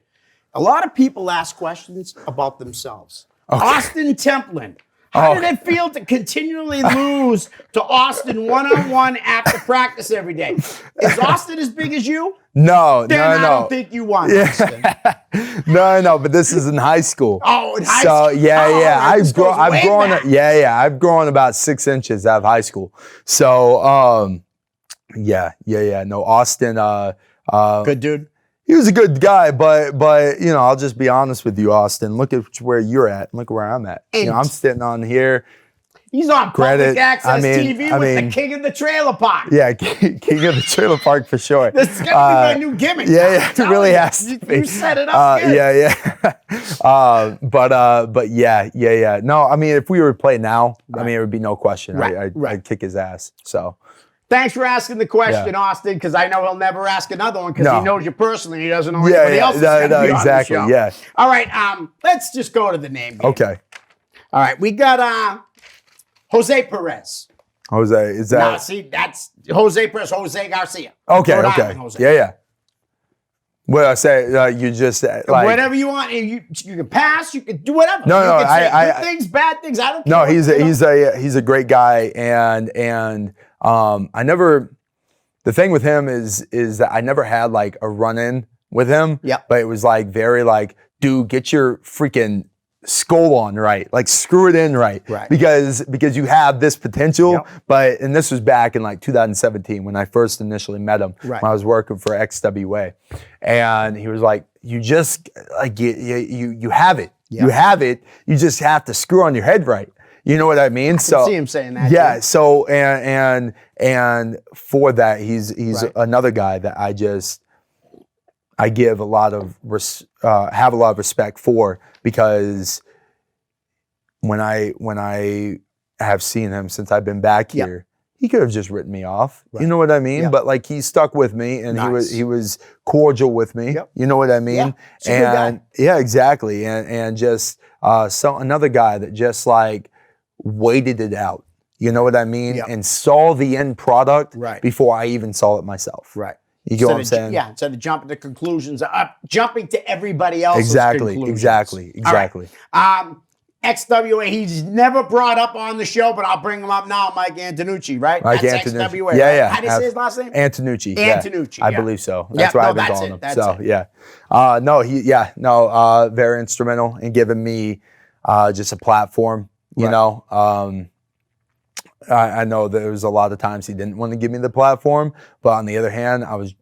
A lot of people ask questions about themselves. Austin Templin. How did it feel to continually lose to Austin one-on-one after practice every day? Is Austin as big as you? No, Then I no. don't think you won, Austin. No, but this is in high school. Oh, in high So school. yeah, Oh, yeah. man, this goes I've way grown. back. I've grown about 6 inches out of high school. So yeah. No, Austin. Good dude. He was a good guy, but you know, I'll just be honest with you, Austin. Look at where you're at. And look where I'm at. You know, I'm sitting on here. He's on Credit. public access I mean- TV I with mean- the king of the trailer park. Yeah, king of the trailer park for sure. This is gonna be my new gimmick. Yeah, I'm it really telling has you. to be. You set it up good. Yeah. But yeah. No, I mean, if we were to play now, I mean, it would be no question. Right. I'd kick his ass. So Thanks for asking the question, Yeah. Austin, because I know he'll never ask another one because No. he knows you personally. He doesn't know anybody else. exactly. Yeah. All right. Let's just go to the name game. Okay. All right. We got Jose Perez. Jose, is Now, that see, that's Jose Perez, Jose Garcia. okay? Rhode Okay. Island Jose. Yeah. What I say? You just like Whatever you want. You can pass. You can do whatever. No, you no, can say I- good things, bad things. I don't care. No, what he's you know. he's a great guy, and I never. The thing with him is that I never had like a run in with him. Yep. But it was like very like, dude, get your freaking skull on right, like screw it in right, Right. because you have this potential. Yep. And this was back in like 2017 when I first initially met him. Right. When I was working for XWA, and he was like, you just like you have it. Yeah. You have it. You just have to screw on your head right. You know what I mean? I can see him saying that. Yeah. too. So and for that, he's Right. another guy that I give a lot of have a lot of respect for, because when I have seen him since I've been back Yep. here, he could have just written me off. Right. You know what I mean? Yep. But like he stuck with me, and Nice. he was cordial with me. Yep. You know what I mean? Yeah. He's a good guy. And yeah, exactly. And just another guy that just like waited it out. You know what I mean? Yep. And saw the end product Right. before I even saw it myself. Right. You get what I'm saying? Yeah, instead of jumping to conclusions, jumping to everybody else's Exactly. conclusions. All right. XWA, he's never brought up on the show, but I'll bring him up now, Mike Antonucci, right? Mike That's Antonucci. XWA. Yeah, right? yeah. How do you say his last name? Antonucci. yeah. Antonucci, I yeah. believe so. Yep, That's why no, I've been that's calling it, him. that's So it. yeah. Very instrumental in giving me just a platform. You Right. know, I know there was a lot of times he didn't want to give me the platform, but on the other hand, I was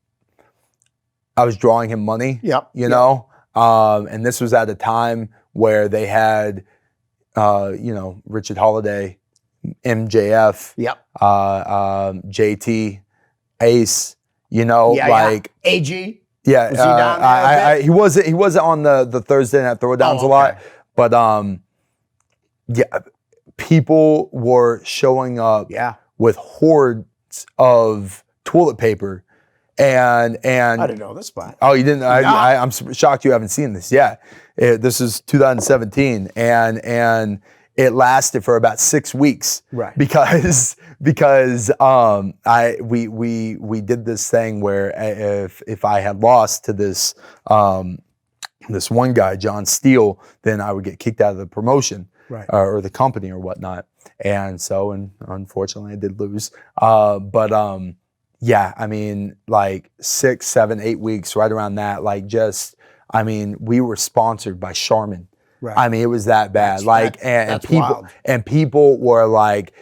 drawing him money. Yep. You know, and this was at a time where they had, Richard Holiday, MJF, Yep. JT, Ace. You know, Yeah, like yeah. AG. yeah, Was he down there a bit? he wasn't on the Thursday Night Throwdowns Oh, a lot, okay. but yeah, people were showing up Yeah. with hordes of toilet paper, and I didn't know this spot. oh, you didn't? No. I'm shocked you haven't seen this. Yeah, this is 2017, and it lasted for about 6 weeks. Right. Because we did this thing where if I had lost to this this one guy, John Steele, then I would get kicked out of the promotion Right. or the company or whatnot. And unfortunately I did lose. Yeah, I mean, like 6, 7, 8 weeks, right around that. Like we were sponsored by Charmin. Right. I mean, it was that bad. That's wild. People were like,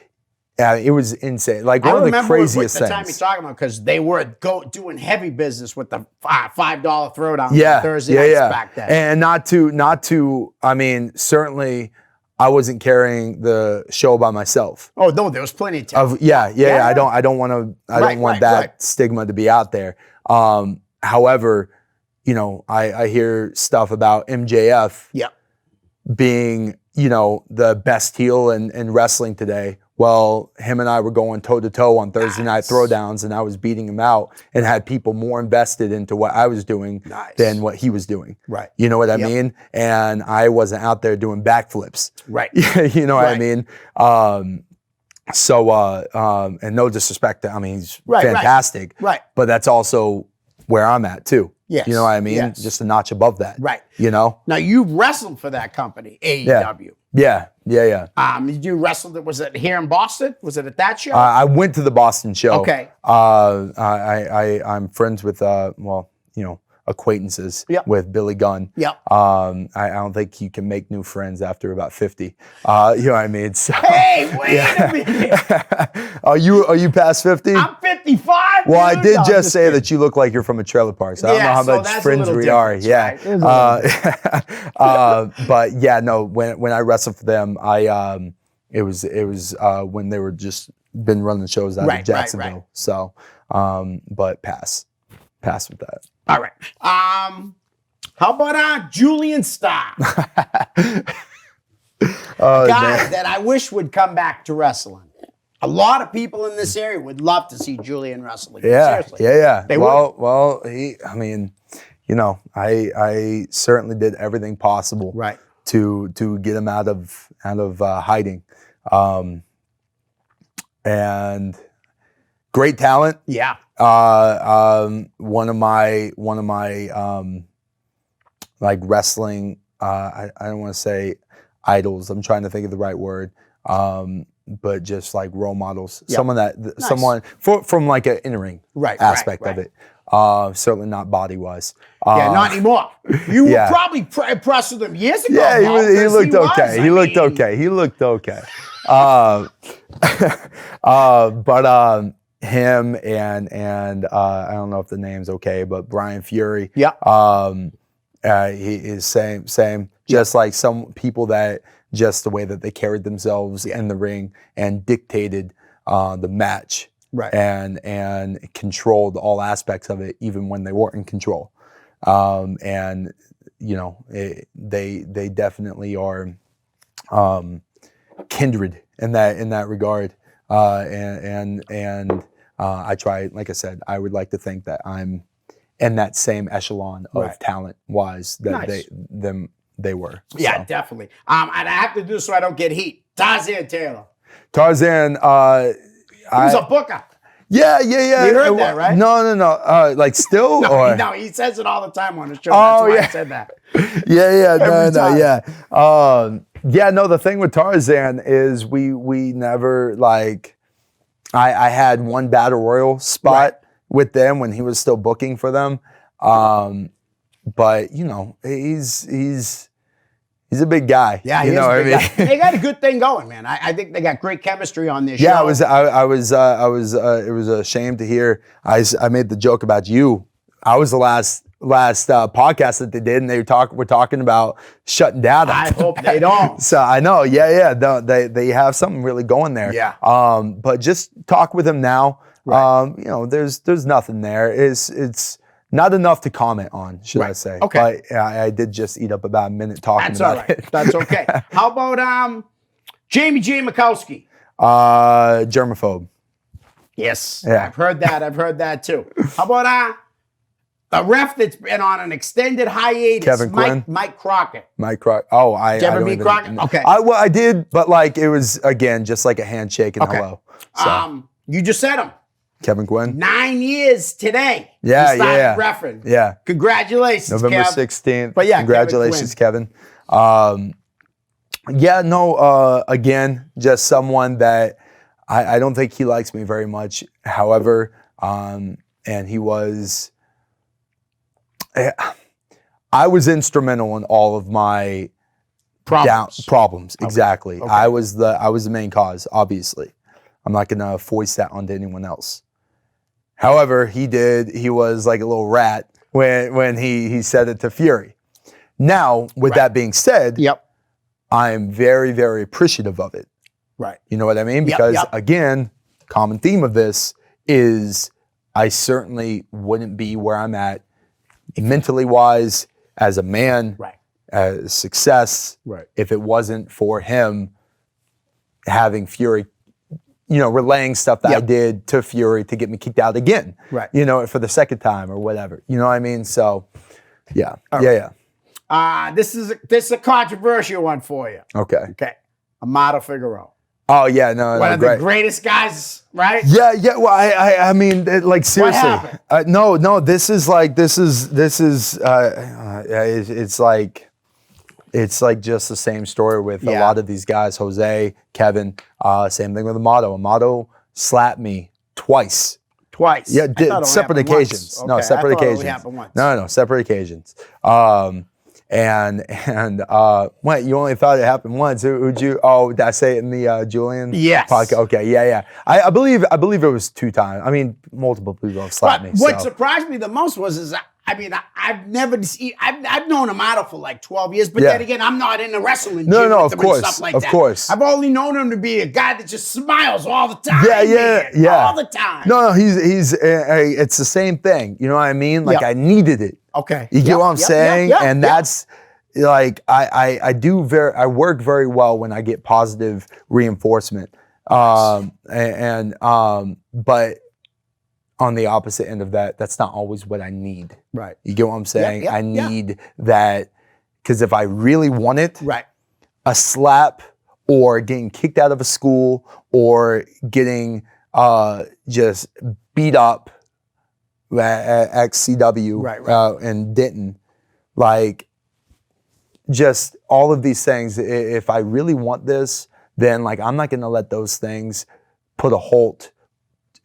it was insane. Like one of the craziest the things. time you're talking about, because they were doing heavy business with the $5 throwdown Yeah, Thursday nights back then. And not to. I mean, certainly, I wasn't carrying the show by myself. Oh no, there was plenty of time. Yeah. I don't want that stigma to be out there. However, I hear stuff about MJF. Yeah. Being, the best heel in wrestling today. Well, him and I were going toe-to-toe on Thursday night throwdowns, and I was beating him out and had people more invested into what I was doing than what he was doing. Right. You know what I mean? And I wasn't out there doing backflips. Right. You know what I mean? And no disrespect to, he's fantastic. Right. But that's also where I'm at too. Yes. You know what I mean? Yes. Just a notch above that. Right. Now you wrestled for that company, AEW. Yeah. Did you wrestle? Was it here in Boston? Was it at that show? I went to the Boston show. Okay. I'm friends with acquaintances with Billy Gunn. Yep. I don't think you can make new friends after about 50. You know what I mean? So, hey, wait a minute. Are you past 50? I'm 55. Well, I did just say that you look like you're from a trailer park, so I don't know how much friends we are. Yeah. But yeah, no. When I wrestled for them, it was when they were just been running shows out of Jacksonville. Right. So, but pass with that. All right. How about Julian Starr? A guy that I wish would come back to wrestling. A lot of people in this area would love to see Julian wrestling. Seriously. Yeah. They would. Well, I certainly did everything possible to get him out of hiding. And great talent. Yeah. One of my like wrestling, I don't want to say idols. I'm trying to think of the right word. But just like role models, someone from like an in-ring aspect of it. Certainly not body-wise. Not anymore. You were probably impressed with him years ago. Yeah, he looked okay. He looked okay. But him and I don't know if the name's okay, but Brian Fury. Yeah. He is same. Just like some people that just the way that they carried themselves in the ring and dictated the match. Right. And controlled all aspects of it, even when they weren't in control. They definitely are kindred in that regard. I try, like I said, I would like to think that I'm in that same echelon of talent wise that they were. Yeah, so. Definitely. And I have to do this so I don't get heat. Tarzan Taylor. Tarzan. He was a booker. Yeah. You heard that, right? No. Like still? No, he says it all the time on the show. That's why I said that. No, the thing with Tarzan is we never like, I had one battle royal spot with them when he was still booking for them. But he's a big guy. Yeah, you know what I mean? They got a good thing going, man. I think they got great chemistry on this show. Yeah, I was it was a shame to hear. I made the joke about you. I was the last podcast that they did, and we're talking about shutting down. I hope they don't. So I know, they have something really going there. Yeah. But just talk with him now. Right. There's nothing there. It's not enough to comment on, should I say? Okay. But I did just eat up about a minute talking about it. That's okay. How about Jamie J. Mikowski? Germaphobe. Yes. Yeah. I've heard that too. How about the ref that's been on an extended hiatus? Kevin Quinn? Mike Crockett. Mike Crockett. Oh, Did you ever meet Crockett? Okay. I did, but like it was again just like a handshake and hello. So. You just said him. Kevin Quinn. 9 years today. Yeah, he started yeah. reffing. Yeah. Congratulations, November Kev. 16th. But yeah, congratulations, Kevin. Again, just someone that I don't think he likes me very much. However, and he was, I was instrumental in all of my problems. Exactly. Okay. I was the main cause, obviously. I'm not gonna foist that onto anyone else. However, he was like a little rat when he said it to Fury. Now, with that being said, I'm very, very appreciative of it. Right. You know what I mean? Because again, common theme of this is I certainly wouldn't be where I'm at mentally wise as a man, as success, if it wasn't for him having Fury, relaying stuff that I did to Fury to get me kicked out again. Right. For the second time or whatever. You know what I mean? So, yeah. This is a controversial one for you. Okay. Amato Figueroa. Oh yeah, no, one of the greatest guys, right? Yeah. Well, I mean, like seriously, no. This is it's like just the same story with a lot of these guys. Jose, Kevin, same thing with Amato. Amato slapped me twice. Yeah, separate occasions. Okay. No, separate occasions. No, separate occasions. Wait, you only thought it happened once. Who'd you? Oh, did I say it in the Julian podcast? Okay, yeah. I believe it was 2 times. I mean, multiple people have slapped me. What surprised me the most was I've never seen. I've known Amato for like 12 years, but then again, I'm not in the wrestling gym with him and stuff like that. Of course. I've only known him to be a guy that just smiles all the time. Yeah. All the time. No, he's it's the same thing. You know what I mean? Like I needed it. Okay. You get what I'm saying? And that's like I work very well when I get positive reinforcement. But on the opposite end of that, that's not always what I need. Right. You get what I'm saying? I need that because if I really want it, a slap or getting kicked out of a school or getting just beat up at XCW in Denton, like just all of these things. If I really want this, then like I'm not going to let those things put a halt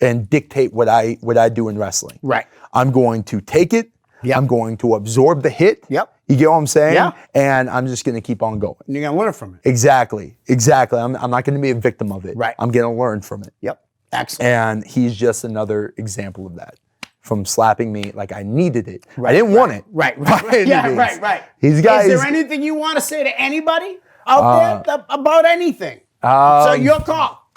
and dictate what I do in wrestling. Right. I'm going to take it. I'm going to absorb the hit. You get what I'm saying? And I'm just going to keep on going. And you're going to learn from it. Exactly. I'm not going to be a victim of it. I'm going to learn from it. Excellent. And he's just another example of that. From slapping me like I needed it. I didn't want it. Right. These guys. Is there anything you want to say to anybody out there about anything? So your call.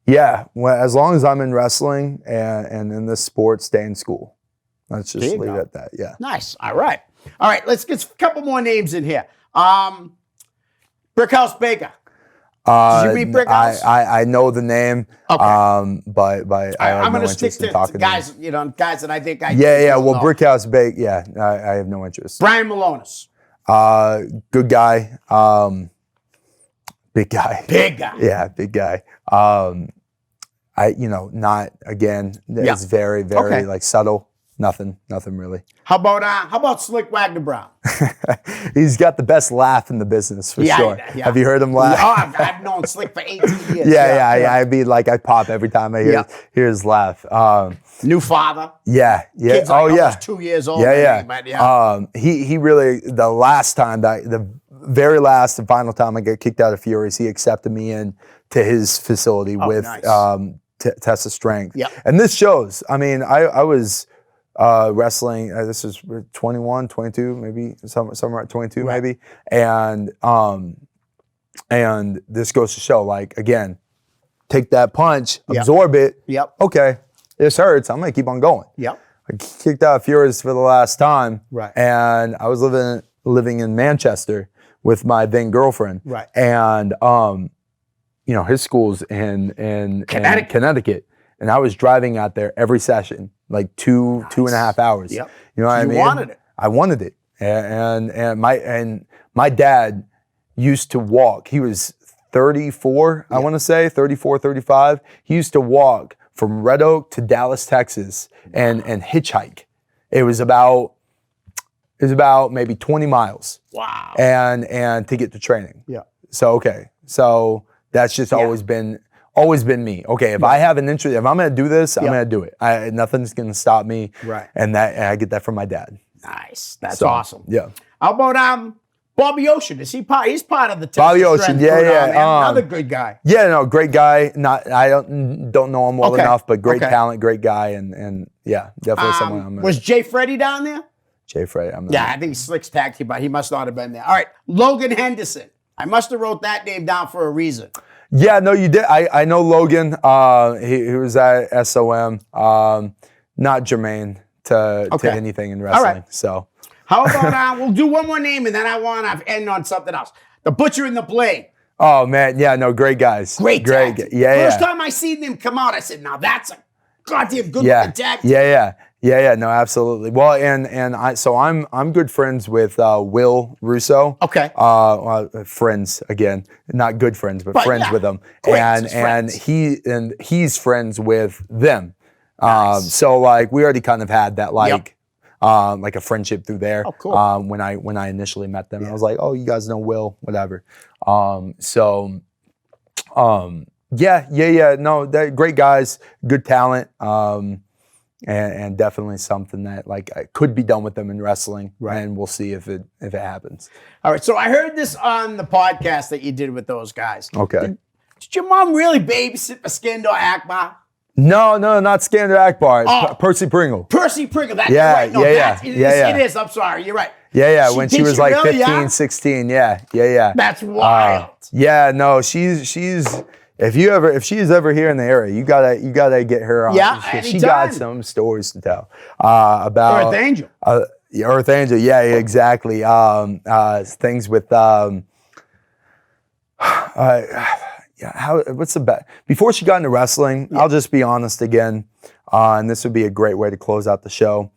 Yeah, well, as long as I'm in wrestling and in this sport, stay in school. Let's just leave it at that. Yeah. Nice. All right. Let's get a couple more names in here. Brickhouse Baker. Did you meet Brickhouse? I know the name. Okay. But I have I'm no going to stick interest in to talking guys, to guys that I think I Well, Brickhouse Baker. Yeah, I have no interest. Brian Malonis. Good guy. Big guy. Big guy. Yeah, big guy. Not again. It's very, very like subtle. Nothing really. How about Slick Wagner Brown? He's got the best laugh in the business for sure. Yeah. Have you heard him laugh? Oh, I've known Slick for 18 years. I'd be like, I pop every time I hear his laugh. New father. Kid's almost 2 years old. He really, the very last and final time I got kicked out of Fury's, he accepted me in to his facility with Tessa Strength. And this shows. I mean, I was wrestling. This was 21, 22, maybe somewhere at 22, maybe. And this goes to show, like, again, take that punch, absorb it. Okay, this hurts. I'm gonna keep on going. I kicked out of Fury's for the last time. And I was living in Manchester with my then girlfriend. And his school's in Connecticut. And I was driving out there every session, like two and a half hours. You know what I mean? Wanted it. I wanted it. And my dad used to walk. He was 34, I want to say, 34, 35. He used to walk from Red Oak to Dallas, Texas, and hitchhike. It was about maybe 20 miles. Wow. And to get to training. Yeah. So that's just always been me. Okay, if I have an interest, if I'm gonna do this, I'm gonna do it. Nothing's gonna stop me. Right. And I get that from my dad. Nice. That's awesome. Yeah. How about Bobby Ocean? Is he part? He's part of the Texas Bobby Ocean, Strength yeah, crew down yeah. there. Another good guy. Yeah, no, great guy. I don't know him well enough, but great Okay. talent, great guy, and yeah, definitely someone. Was Jay Freddy down there? Jay Frey. I'm not. Yeah, I think Slick's tagged him, but he must not have been there. All right, Logan Henderson. I must have wrote that name down for a reason. Yeah, no, you did. I know Logan. He was at SOM. Not germane to anything in wrestling. All right. So. How about we'll do one more name and then I want to end on something else. The Butcher and the Blade. Oh man, yeah, no, great guys. Great tag team. Yeah, First time I seen them come out, I said, now that's a goddamn good yeah, looking tag team. yeah, no, absolutely. Well, I'm good friends with Will Russo. Okay. Friends again, not good friends, but friends yeah, with them. friends. He's friends with them. Nice. So like we already kind of had that like a friendship through there. Oh, cool. When I initially met them, I was like, oh, you guys know Will, whatever. No, they're great guys, good talent, and definitely something that like could be done with them in wrestling, and we'll see if it happens. All right, so I heard this on the podcast that you did with those guys. Okay. Did your mom really babysit for Skindor Akbar? No, not Skander Akbar. Percy Pringle. Percy Pringle. That's Yeah, right. No, yeah. It is. I'm sorry. You're right. Yeah. When she did was like really, 15, 16. Yeah. That's wild. Yeah, no, she's if she's ever here in the area, you gotta get her on. Yeah, she got some stories to tell about Earth Angel. Earth Angel, yeah, exactly. Things with what's the best? Before she got into wrestling, I'll just be honest again, and this would be a great way to close out the show.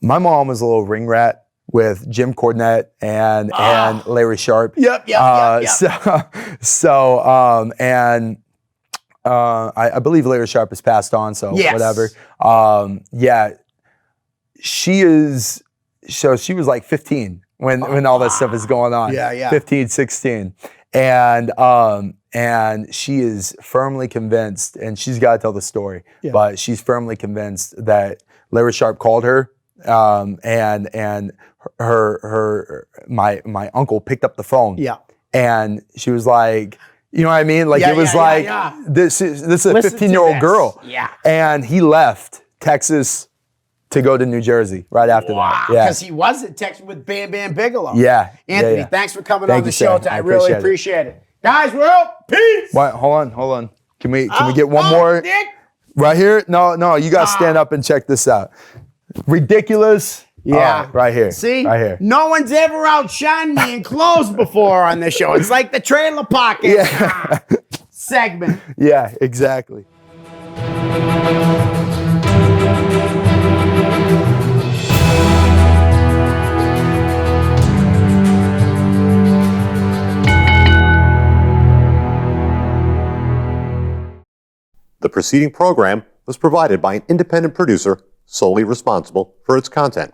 My mom was a little ring rat with Jim Cornette and Larry Sharp. Yep. I believe Larry Sharp has passed on, so whatever. She was like 15 when all that stuff is going on. Yeah. 15, 16. And she is firmly convinced, and she's got to tell the story, but she's firmly convinced that Larry Sharp called her, and my uncle picked up the phone. Yeah. And she was like, you know what I mean? Like this is a 15-year-old girl. Yeah. And he left Texas to go to New Jersey right after that. Yeah. Because he was in Texas with Bam Bam Bigelow. Yeah. Anthony, thanks for coming on the show. I really really appreciate it. Guys, we're out. Peace. Wait, hold on. Can we get one more? Nick? Right here? No, you gotta stand up and check this out. Ridiculous. Yeah. Right here. See? Right here. No one's ever outshined me in clothes before on this show. It's like the trailer pocket segment. Yeah, exactly. The preceding program was provided by an independent producer solely responsible for its content.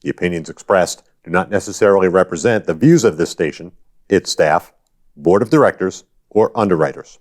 The opinions expressed do not necessarily represent the views of this station, its staff, board of directors, or underwriters.